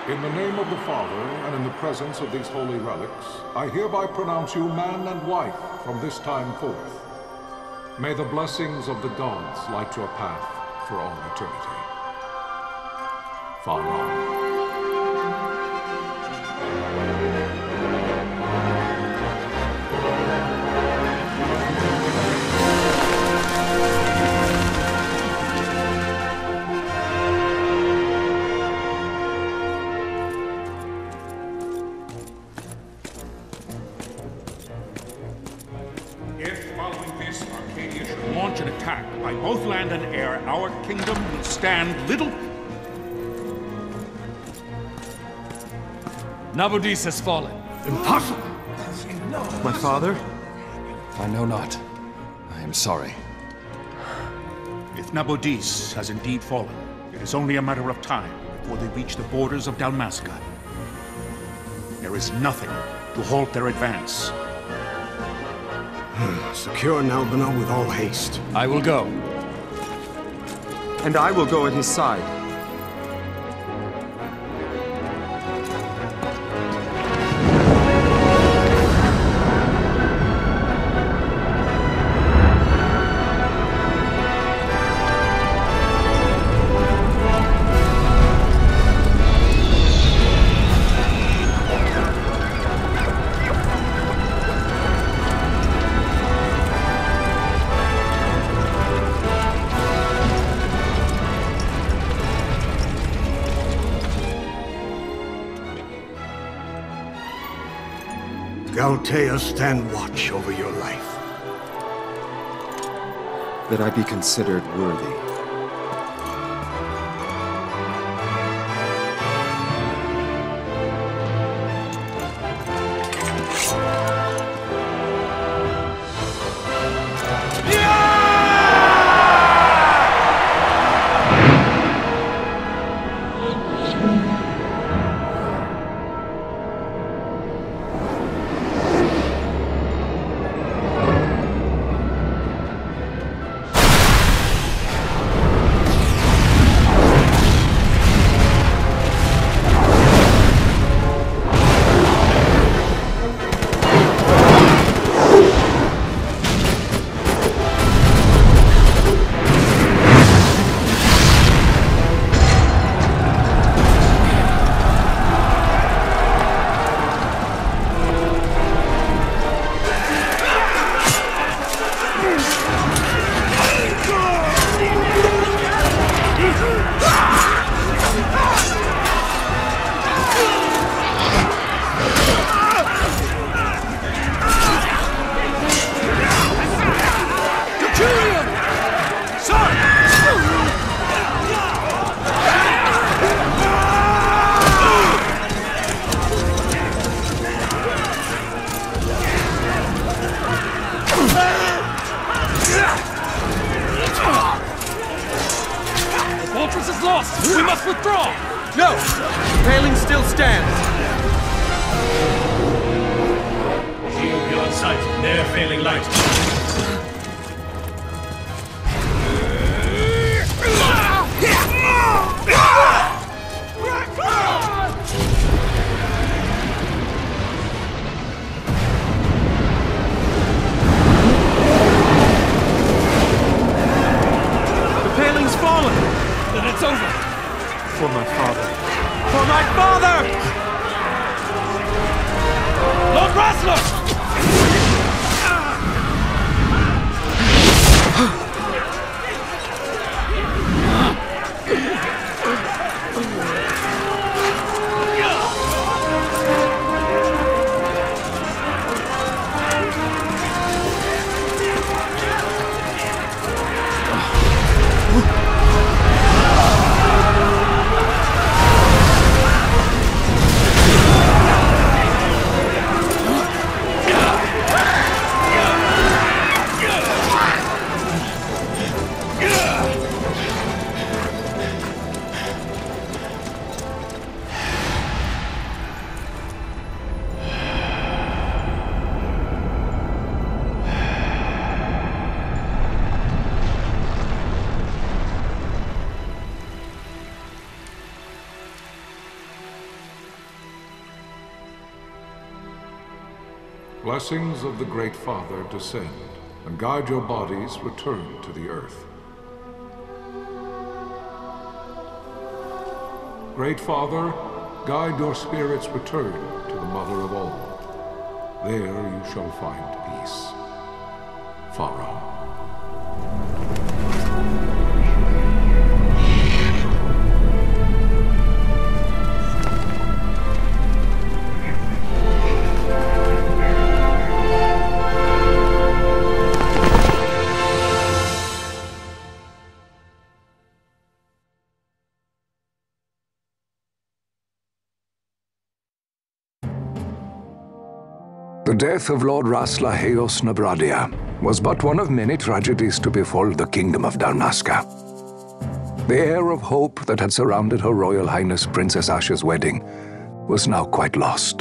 In the name of the Father, and in the presence of these holy relics, I hereby pronounce you man and wife from this time forth. May the blessings of the gods light your path for all eternity. Far on. By both land and air, our kingdom will stand little... Nabudis has fallen. Impossible! My father? I know not. I am sorry. If Nabudis has indeed fallen, it is only a matter of time before they reach the borders of Dalmasca. There is nothing to halt their advance. Secure Nalbina with all haste. I will go. And I will go at his side. Galtea, stand watch over your life. That I be considered worthy. We must withdraw! No! The paling still stands! Shield beyond sight, ne'er failing light. The paling's fallen! Then it's over! For my father. For my father! Lord Rasler! blessings of the Great Father descend, and guide your bodies return to the earth. Great Father, guide your spirits return to the Mother of all. There you shall find peace. Pharaoh. The death of Lord Rasla Heos Nabradia was but one of many tragedies to befall the Kingdom of Dalmasca. The air of hope that had surrounded Her Royal Highness Princess Asha's wedding was now quite lost.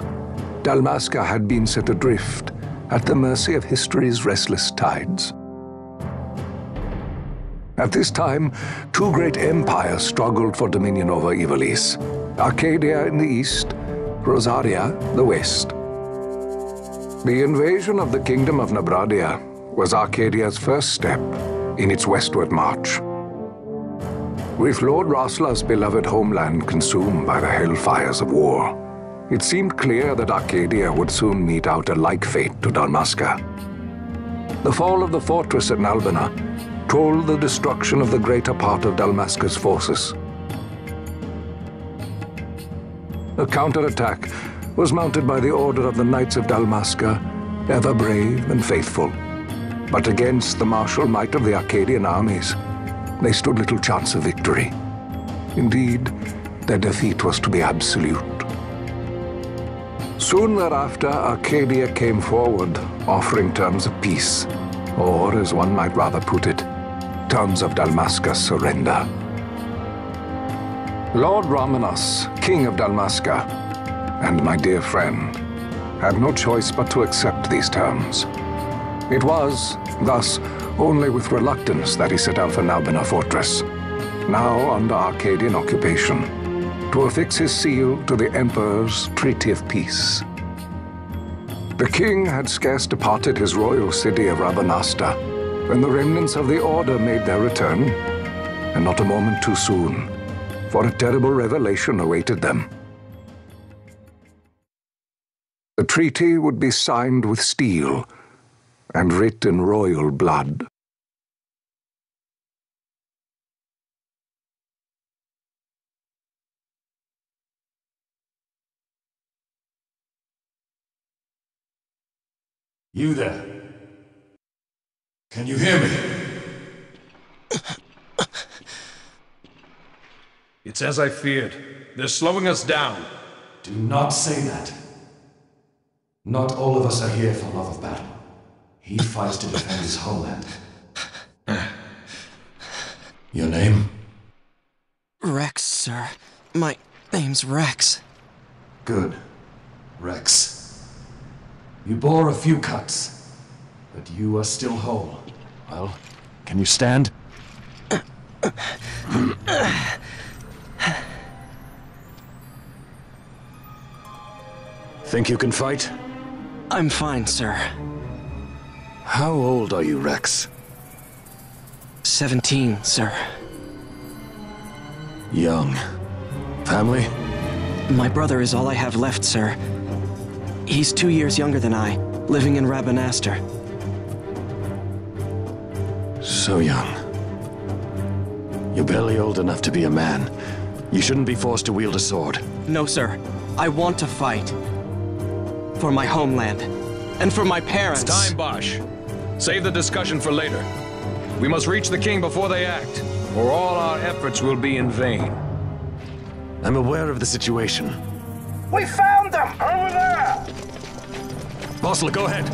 Dalmasca had been set adrift at the mercy of history's restless tides. At this time, two great empires struggled for dominion over Ivalice: Arcadia in the east, Rosaria the west. The invasion of the Kingdom of Nabradia was Arcadia's first step in its westward march. With Lord Rasla's beloved homeland consumed by the hellfires of war, it seemed clear that Arcadia would soon mete out a like fate to Dalmasca. The fall of the fortress at Nalbina told the destruction of the greater part of Dalmasca's forces. A counterattack was mounted by the order of the Knights of Dalmasca, ever brave and faithful. But against the martial might of the Arcadian armies, they stood little chance of victory. Indeed, their defeat was to be absolute. Soon thereafter, Arcadia came forward, offering terms of peace, or, as one might rather put it, terms of Dalmasca's surrender. Lord Ramenas, King of Dalmasca, and my dear friend, had no choice but to accept these terms. It was, thus, only with reluctance that he set out for Nalbina Fortress, now under Arcadian occupation, to affix his seal to the Emperor's Treaty of Peace. The king had scarce departed his royal city of Rabanasta when the remnants of the Order made their return, and not a moment too soon, for a terrible revelation awaited them. The treaty would be signed with steel and writ in royal blood. You there? Can you hear me? It's as I feared. They're slowing us down. Do not say that. Not all of us are here for love of battle. He fights to defend his homeland. Your name? Rex, sir. My name's Rex. Good. Rex. You bore a few cuts, but you are still whole. Well, can you stand? Think you can fight? I'm fine, sir. How old are you, Rex? 17, sir. Young. Family? My brother is all I have left, sir. He's 2 years younger than I, living in Rabanastre. So young. You're barely old enough to be a man. You shouldn't be forced to wield a sword. No, sir. I want to fight. For my homeland. And for my parents. It's time, Bosch. Save the discussion for later. We must reach the king before they act, or all our efforts will be in vain. I'm aware of the situation. We found them! Over there! Bossler, go ahead.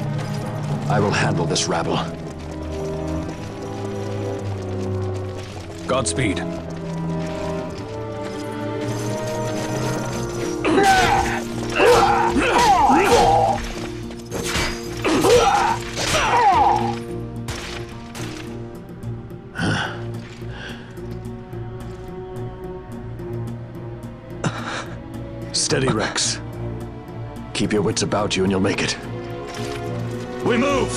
I will handle this rabble. Godspeed. Steady, Rex. Keep your wits about you and you'll make it. We move!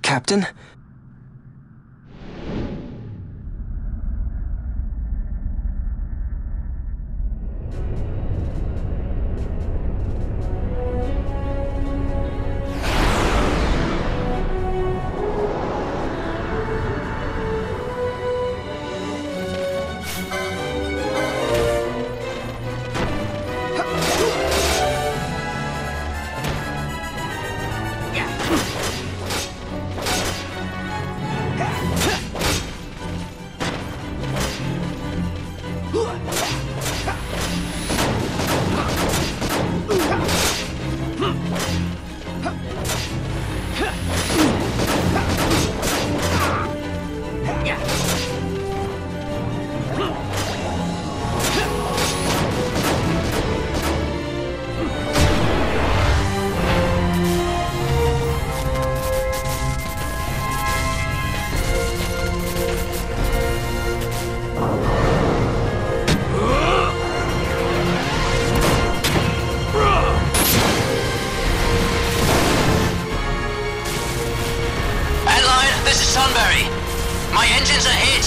Captain? My engines are hit.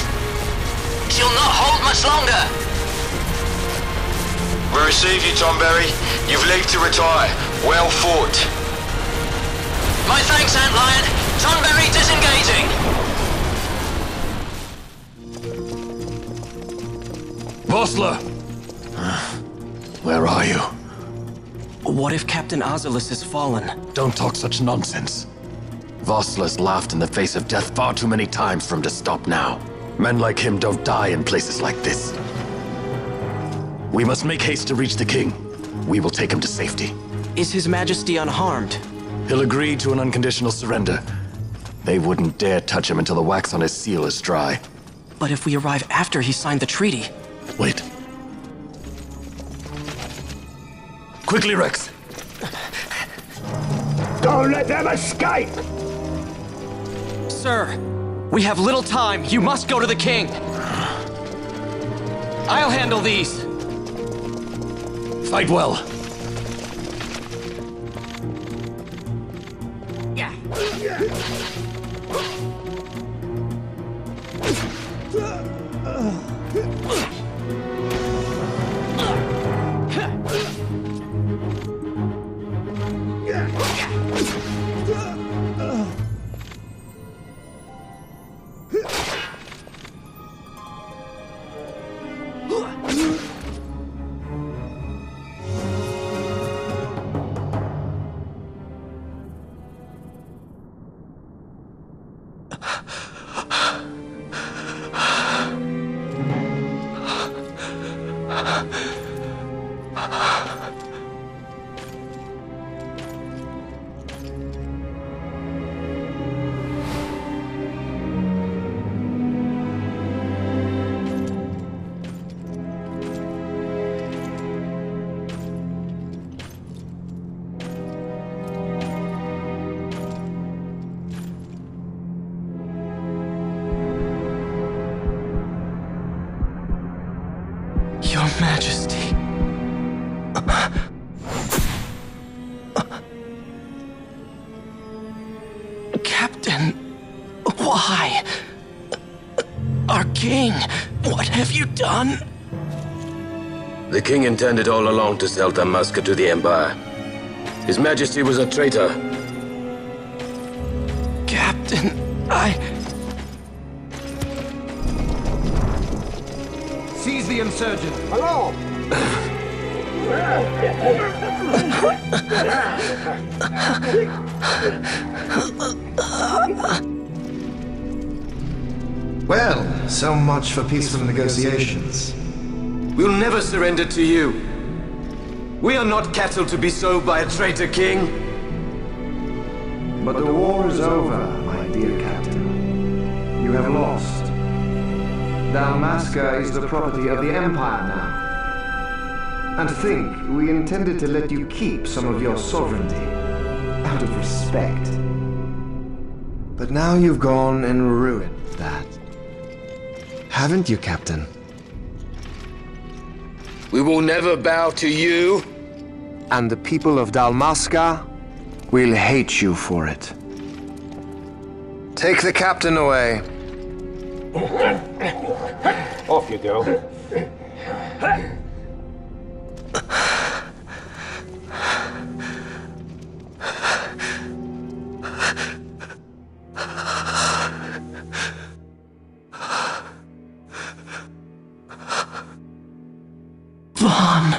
She'll not hold much longer. We receive you, Tomberry. You've leave to retire. Well fought. My thanks, Antlion. Tonberry disengaging. Vossler! Where are you? What if Captain Oculus has fallen? Don't talk such nonsense. Vossler's laughed in the face of death far too many times for him to stop now. Men like him don't die in places like this. We must make haste to reach the king. We will take him to safety. Is His Majesty unharmed? He'll agree to an unconditional surrender. They wouldn't dare touch him until the wax on his seal is dry. But if we arrive after he signed the treaty... Wait. Quickly, Rex! Don't let them escape! Sir, we have little time. You must go to the king. I'll handle these. Fight well. Your Majesty. Captain, why? Our king, what have you done? The king intended all along to sell Damaska to the Empire. His Majesty was a traitor. Captain, Seize the insurgent. Hello! Well, so much for peaceful negotiations. We'll never surrender to you. We are not cattle to be sold by a traitor king. But the war is over, my dear captain. You have lost. Dalmasca is the property of the Empire now. And to think, we intended to let you keep some of your sovereignty, out of respect. But now you've gone and ruined that. Haven't you, Captain? We will never bow to you. And the people of Dalmasca will hate you for it. Take the captain away. Off you go. Vaughn.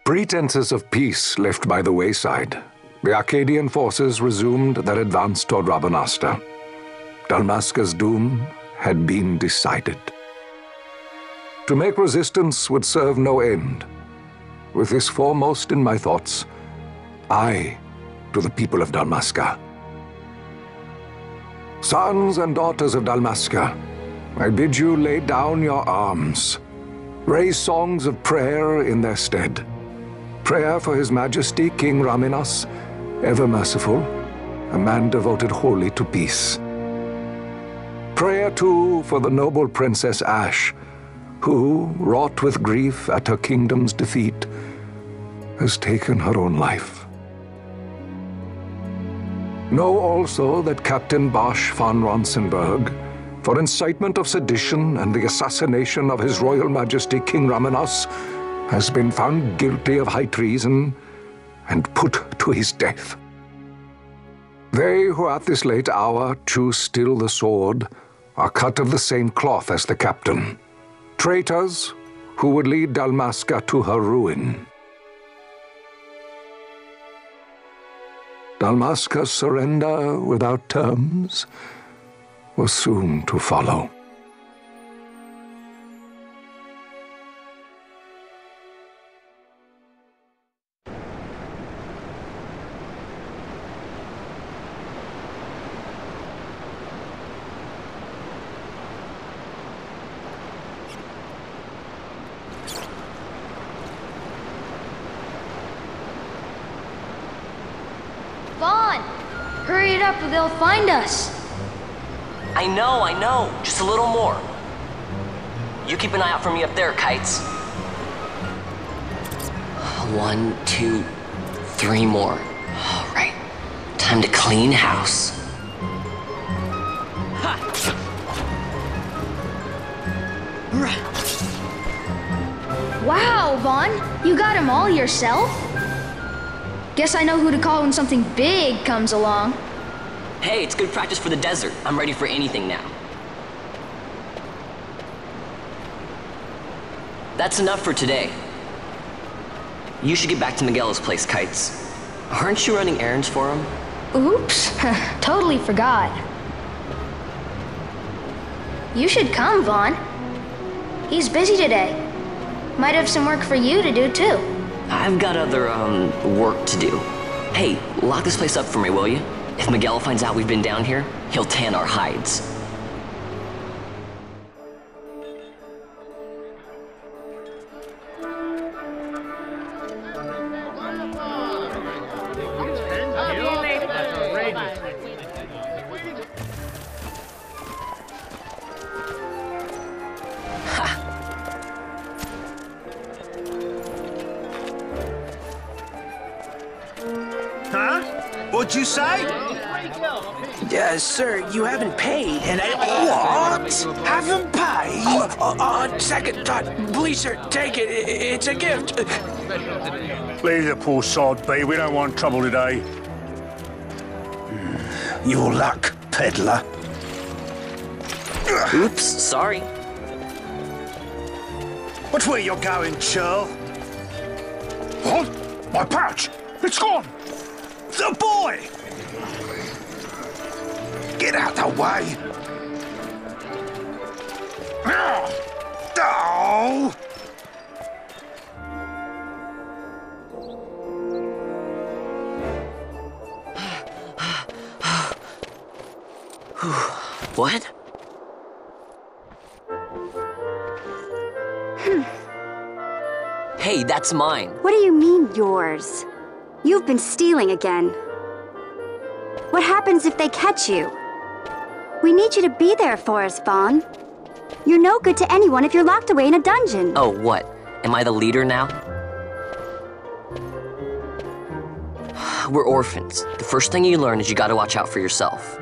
Pretenses of peace left by the wayside, the Arcadian forces resumed their advance toward Rabanasta. Dalmasca's doom had been decided. To make resistance would serve no end. With this foremost in my thoughts, I to the people of Dalmasca. Sons and daughters of Dalmasca, I bid you lay down your arms. Raise songs of prayer in their stead. Prayer for His Majesty King Raminas, ever merciful, a man devoted wholly to peace. Prayer, too, for the noble Princess Ash, who, wrought with grief at her kingdom's defeat, has taken her own life. Know also that Captain Bosch von Ronsenberg, for incitement of sedition and the assassination of His Royal Majesty King Raminas, has been found guilty of high treason and put to his death. They who at this late hour choose still the sword are cut of the same cloth as the captain, traitors who would lead Dalmasca to her ruin. Dalmasca's surrender without terms was soon to follow. Vaughn! Hurry it up or they'll find us! I know. Just a little more. You keep an eye out for me up there, Kites. 1, 2, 3 more. All right. Time to clean house. Wow, Vaughn! You got him all yourself? Guess I know who to call when something big comes along. Hey, it's good practice for the desert. I'm ready for anything now. That's enough for today. You should get back to Miguel's place, Kites. Aren't you running errands for him? Oops, totally forgot. You should come, Vaughn. He's busy today. Might have some work for you to do, too. I've got other, work to do. Hey, lock this place up for me, will you? If Miguel finds out we've been down here, he'll tan our hides. What'd you say? Sir, you haven't paid, and I... What? Haven't paid? On second thought, please, sir, take it. It's a gift. Leave the poor sod be. We don't want trouble today. Your luck, peddler. Oops, sorry. Watch where you're going, churl. What? My pouch! It's gone! The boy! Get out the way! Oh! What? Hey, that's mine. What do you mean, yours? You've been stealing again. What happens if they catch you? We need you to be there for us, Vaughn. You're no good to anyone if you're locked away in a dungeon. Oh, what? Am I the leader now? We're orphans. The first thing you learn is you gotta watch out for yourself.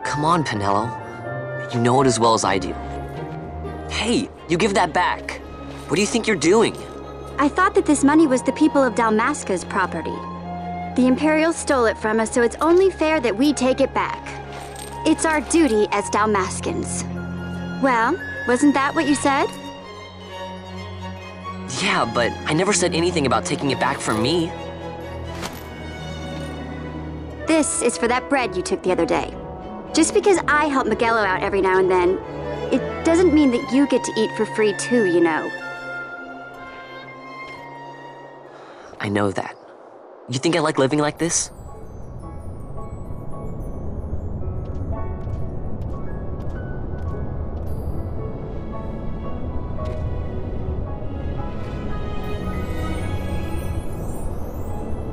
Come on, Penelo. You know it as well as I do. Hey, you give that back. What do you think you're doing? I thought that this money was the people of Dalmasca's property. The Imperials stole it from us, so it's only fair that we take it back. It's our duty as Dalmascans. Well, wasn't that what you said? Yeah, but I never said anything about taking it back from me. This is for that bread you took the other day. Just because I help Miguelo out every now and then, it doesn't mean that you get to eat for free too, you know. I know that. You think I like living like this?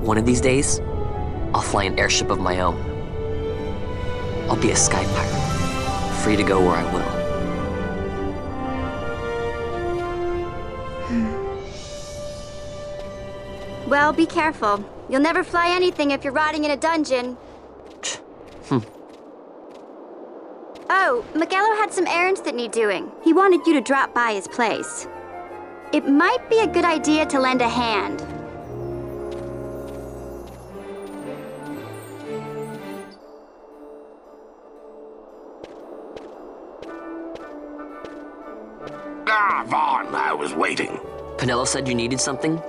One of these days, I'll fly an airship of my own. I'll be a sky pirate, free to go where I will. Well, be careful. You'll never fly anything if you're rotting in a dungeon. Oh, Miguelo had some errands that need doing. He wanted you to drop by his place. It might be a good idea to lend a hand. Vaughn, I was waiting. Penelo said you needed something?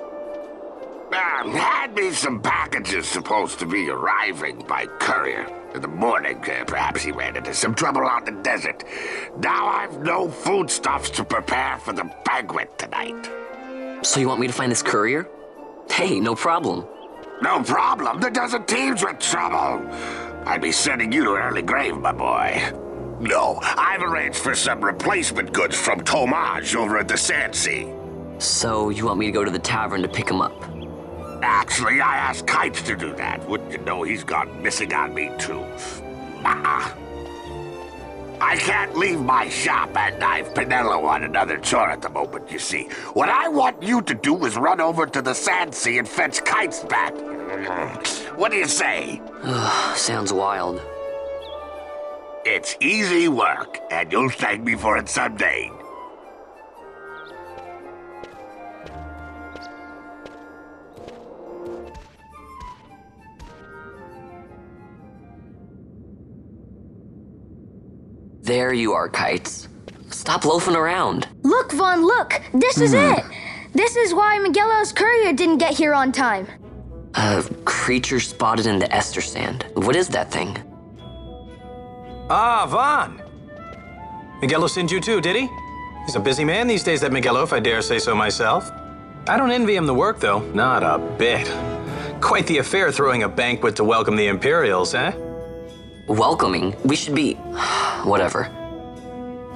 Had me some packages supposed to be arriving by courier. In the morning, perhaps he ran into some trouble on the desert. Now I've no foodstuffs to prepare for the banquet tonight. So you want me to find this courier? Hey, no problem. No problem. The desert teems with trouble. I'd be sending you to an early grave, my boy. No, I've arranged for some replacement goods from Tomage over at the Sandsea. So you want me to go to the tavern to pick him up? Actually, I asked Kites to do that. Wouldn't you know he's gone missing on me, too. I can't leave my shop, and I've Penelo on another chore at the moment, you see. What I want you to do is run over to the Sandsea and fetch Kites back. What do you say? Sounds wild. It's easy work, and you'll thank me for it someday. There you are, Kites. Stop loafing around. Look, Vaughn, look! This is it! This is why Miguelo's courier didn't get here on time. A creature spotted in the Ester Sand. What is that thing? Ah, Vaughn! Miguelo sent you too, did he? He's a busy man these days, that Miguelo, if I dare say so myself. I don't envy him the work, though. Not a bit. Quite the affair throwing a banquet to welcome the Imperials, eh? Welcoming? We should be... whatever.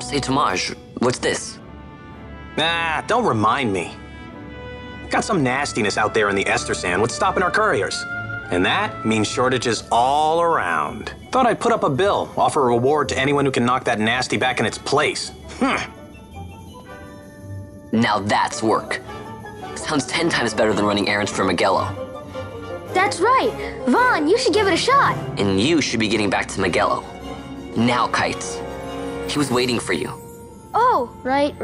Say, Tomage, what's this? Nah, don't remind me. Got some nastiness out there in the Ester Sand. What's stopping our couriers? And that means shortages all around. Thought I'd put up a bill, offer a reward to anyone who can knock that nasty back in its place. Now that's work. Sounds 10 times better than running errands for Miguelo. That's right! Vaughn, you should give it a shot! And you should be getting back to Miguelo. Now, Kites. He was waiting for you. Oh, right.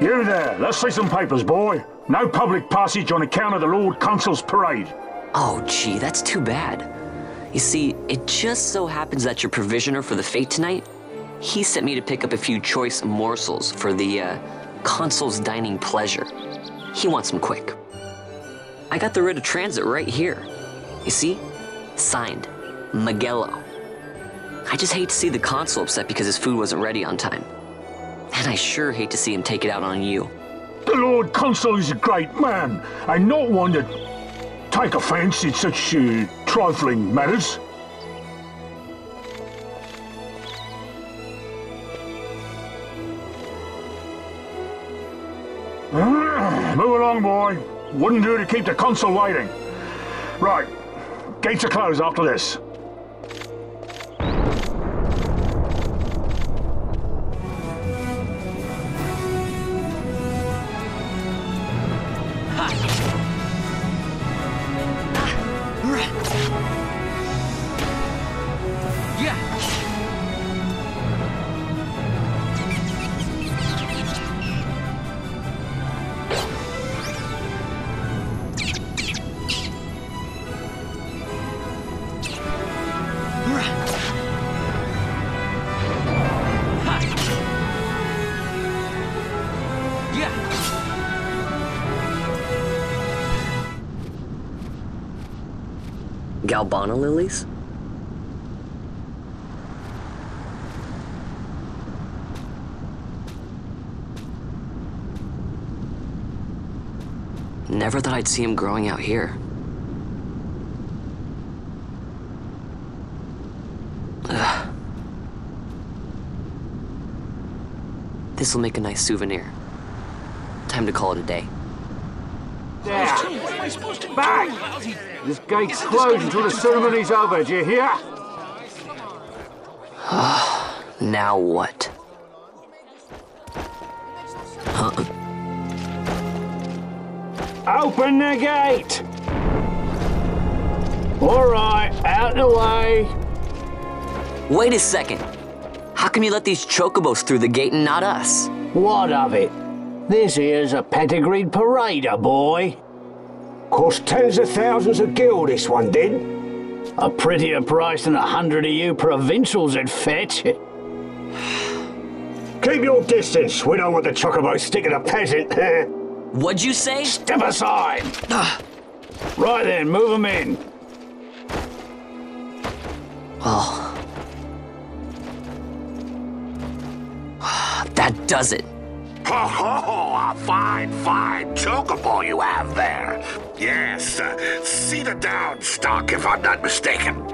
You there, let's see some papers, boy. No public passage on account of the Lord Consul's parade. Oh, gee, that's too bad. You see, it just so happens that your provisioner for the fete tonight, he sent me to pick up a few choice morsels for the, Consul's dining pleasure. He wants them quick. I got the writ of transit right here. You see? Signed, Miguelo. I just hate to see the Consul upset because his food wasn't ready on time. And I sure hate to see him take it out on you. The Lord Consul is a great man, and not one to take offence in such trifling matters. along, boy. Wouldn't do to keep the consul waiting. Right. Gates are closed after this. Galbana lilies? Never thought I'd see him growing out here. Ugh. This'll make a nice souvenir. Time to call it a day. Back! This gate's closed until the ceremony's over, do you hear? Now what? Open the gate! All right, out the way. Wait a second. How come you let these chocobos through the gate and not us? What of it? This here's a pedigreed parader, boy. Cost tens of thousands of gil, this one did. A prettier price than 100 of you provincials would fetch. Keep your distance. We don't want the chocobo sticking a peasant. What'd you say? Step aside. Right then, move them in. Well, that does it. Ho ho! A fine, fine chocobo you have there. Yes, cedar down stock if I'm not mistaken.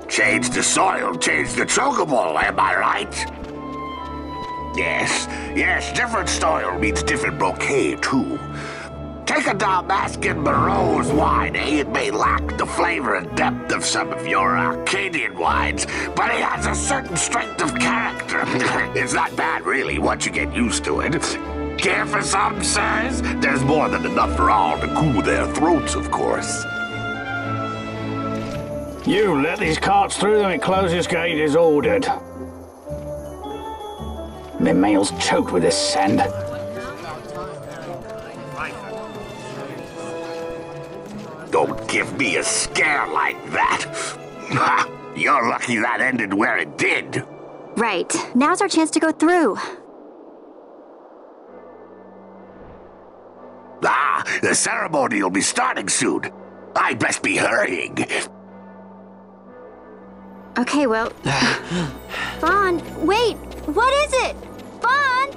Change the soil, change the chocobo, am I right? Yes, different soil means different bouquet too. Take a Dalmascan Barrow's wine, eh? It may lack the flavor and depth of some of your Arcadian wines, but it has a certain strength of character. It's not bad, really, once you get used to it. Care for some, sirs? There's more than enough for all to cool their throats, of course. You let these carts through and closest gate is ordered. My mail's choked with this sand. Don't give me a scare like that. You're lucky that ended where it did. Right. Now's our chance to go through. The ceremony will be starting soon. I'd best be hurrying. Okay, well... Vaughn, wait! What is it? Vaughn!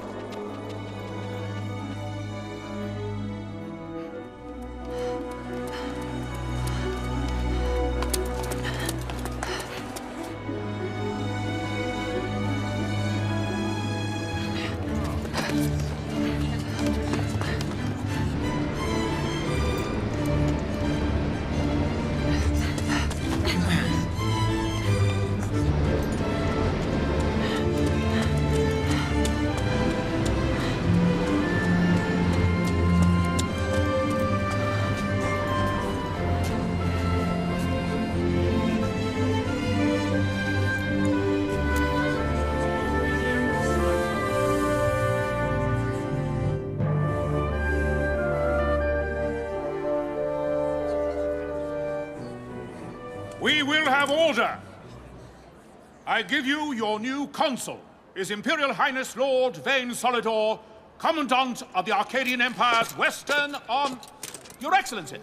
We will have order. I give you your new consul, His Imperial Highness Lord Vane Solidor, Commandant of the Arcadian Empire's Western Arm... Your Excellency.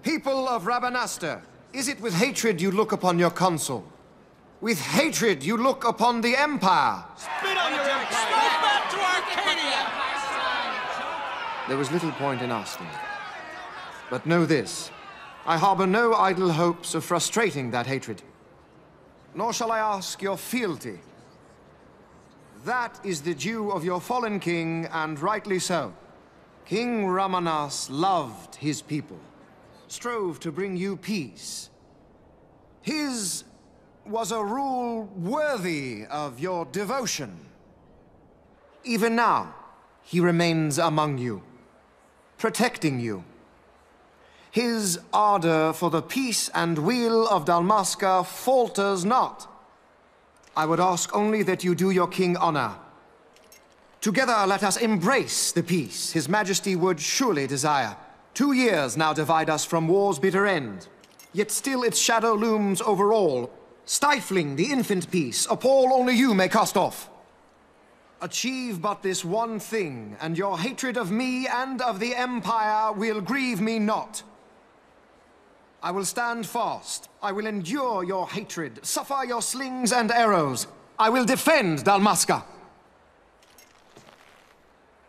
People of Rabanastre, is it with hatred you look upon your consul? With hatred you look upon the Empire? Spit on your empire! Go back to Arcadia! there was little point in asking. But know this, I harbor no idle hopes of frustrating that hatred. Nor shall I ask your fealty. That is the due of your fallen king, and rightly so. King Ramanas loved his people, strove to bring you peace. His was a rule worthy of your devotion. Even now, he remains among you, protecting you. His ardor for the peace and weal of Dalmasca falters not. I would ask only that you do your king honor. Together let us embrace the peace His Majesty would surely desire. 2 years now divide us from war's bitter end, yet still its shadow looms over all, stifling the infant peace a pall only you may cast off. Achieve but this one thing, and your hatred of me and of the Empire will grieve me not. I will stand fast. I will endure your hatred, suffer your slings and arrows. I will defend Dalmasca.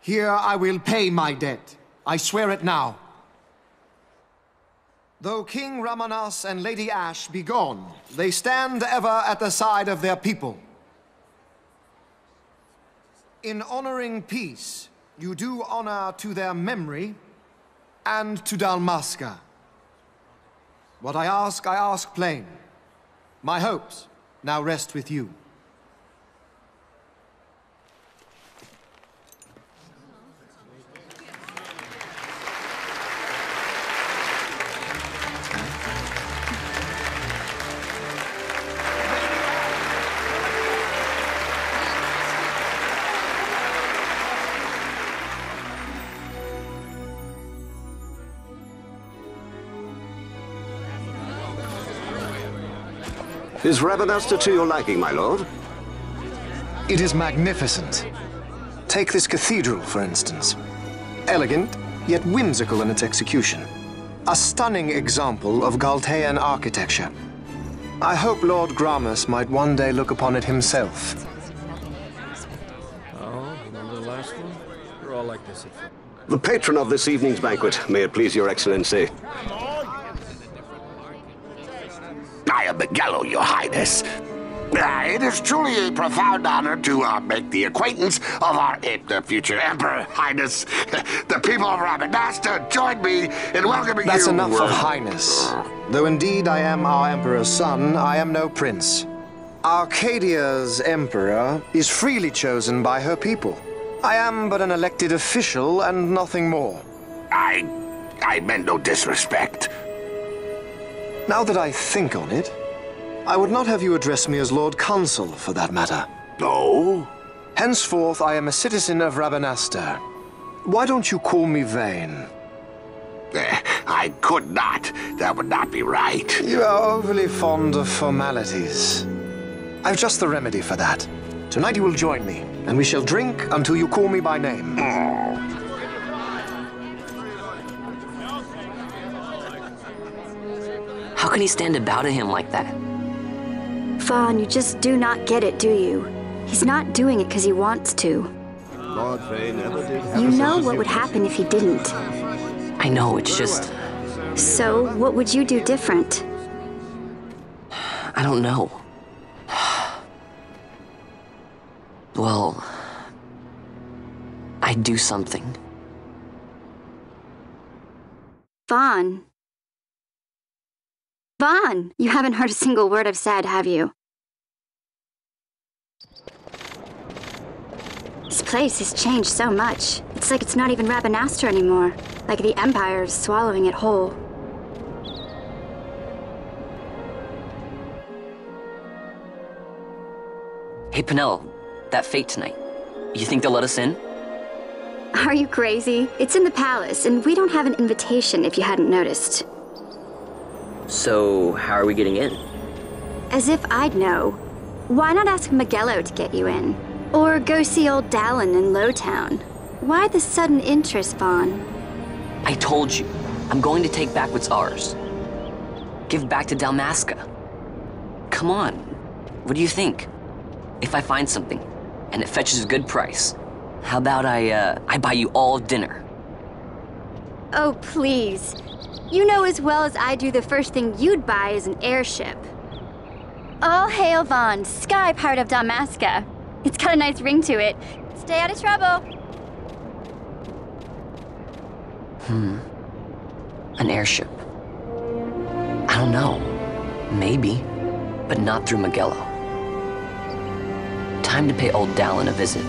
Here I will pay my debt. I swear it now. Though King Ramanas and Lady Ash be gone, they stand ever at the side of their people. In honoring peace, you do honor to their memory and to Dalmasca. What I ask plain. My hopes now rest with you. Is Rabanasta to your liking, my lord? It is magnificent. Take this cathedral, for instance. Elegant, yet whimsical in its execution. A stunning example of Galtean architecture. I hope Lord Gramus might one day look upon it himself. Oh, remember the last one? We're all like this. The patron of this evening's banquet, may it please your excellency. I am Miguel, your highness. It is truly a profound honor to make the acquaintance of our future emperor, highness. The people of Rabanasta join me in welcoming you. That's enough of highness. Though indeed I am our emperor's son, I am no prince. Arcadia's emperor is freely chosen by her people. I am but an elected official and nothing more. I meant no disrespect. Now that I think on it, I would not have you address me as Lord Consul, for that matter. No? Henceforth, I am a citizen of Rabanasta. Why don't you call me Vane? I could not. That would not be right. You are overly fond of formalities. I've just the remedy for that. Tonight you will join me, and we shall drink until you call me by name. How can he stand about him like that? Fawn, you just do not get it, do you? He's not doing it because he wants to. Lord Vane never did. You know what would happen if he didn't. I know, it's just... So, what would you do different? I don't know. Well... I'd do something. Fawn. Vaughn, you haven't heard a single word I've said, have you? This place has changed so much. It's like it's not even Rabanasta anymore. Like the Empire is swallowing it whole. Hey, Penel, that fete tonight. You think they'll let us in? Are you crazy? It's in the palace, and we don't have an invitation if you hadn't noticed. So, how are we getting in? As if I'd know. Why not ask Magello to get you in? Or go see old Dallin in Lowtown? Why the sudden interest, Vaughn? I told you, I'm going to take back what's ours. Give back to Dalmasca. Come on, what do you think? If I find something, and it fetches a good price, how about I buy you all dinner? Oh, please. You know as well as I do the first thing you'd buy is an airship. All hail Vaughn, Sky Pirate of Dalmasca. It's got a nice ring to it. Stay out of trouble. An airship. I don't know. Maybe. But not through Magello. Time to pay old Dallin a visit.